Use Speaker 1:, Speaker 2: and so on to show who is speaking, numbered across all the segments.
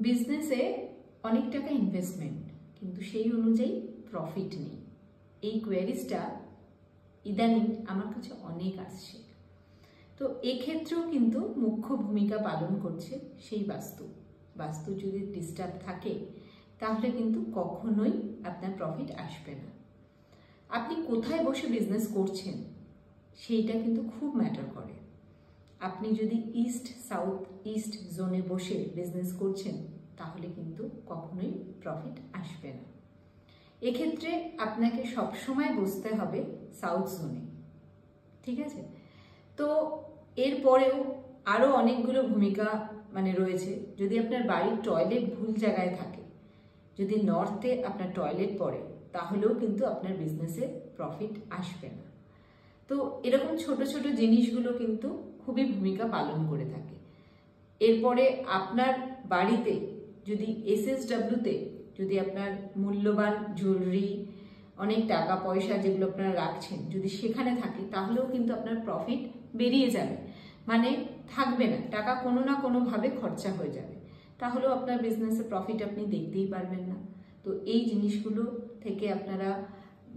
Speaker 1: বিজনেসে অনেক টাকা ইনভেস্টমেন্ট, কিন্তু সেই অনুযায়ী প্রফিট নেই। এই কোয়ারিজটা ইদানিং আমার কাছে অনেক আসছে। তো এক্ষেত্রেও কিন্তু মুখ্য ভূমিকা পালন করছে সেই বাস্তু যদি ডিস্টার্ব থাকে তাহলে কিন্তু কখনোই আপনার প্রফিট আসবে না। আপনি কোথায় বসে বিজনেস করছেন সেইটা কিন্তু খুব ম্যাটার করে। আপনি যদি ইস্ট সাউথ ইস্ট জোনে বসে বিজনেস করছেন তাহলে কিন্তু কখনোই প্রফিট আসবে না। এক্ষেত্রে আপনাকে সবসময় বসতে হবে সাউথ জোনে, ঠিক আছে? তো এরপরেও আরও অনেকগুলো ভূমিকা রয়েছে। যদি আপনার বাড়ির টয়লেট ভুল জায়গায় থাকে, যদি নর্থে আপনার টয়লেট পড়ে, তাহলেও কিন্তু আপনার বিজনেসে প্রফিট আসবে না। তো এরকম ছোট ছোট জিনিসগুলো কিন্তু খুবই ভূমিকা পালন করে থাকে। এরপরে আপনার বাড়িতে যদি SSWতে যদি আপনার মূল্যবান জুয়েলারি, অনেক টাকা পয়সা যেগুলো আপনারা রাখছেন যদি সেখানে থাকে, তাহলেও কিন্তু আপনার প্রফিট বেরিয়ে যাবে, থাকবে না, টাকা কোনো না কোনোভাবে খরচা হয়ে যাবে, তাহলেও আপনার বিজনেসে প্রফিট আপনি দেখতেই পারবেন না। তো এই জিনিসগুলো থেকে আপনারা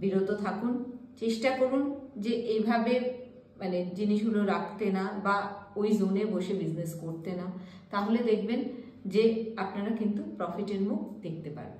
Speaker 1: বিরত থাকুন। চেষ্টা করুন যে এইভাবে জিনিসগুলো রাখতে না বা ওই জোনে বসে বিজনেস করতে না, তাহলে দেখবেন যে আপনারা কিন্তু প্রফিটের মুখ দেখতে পারবেন।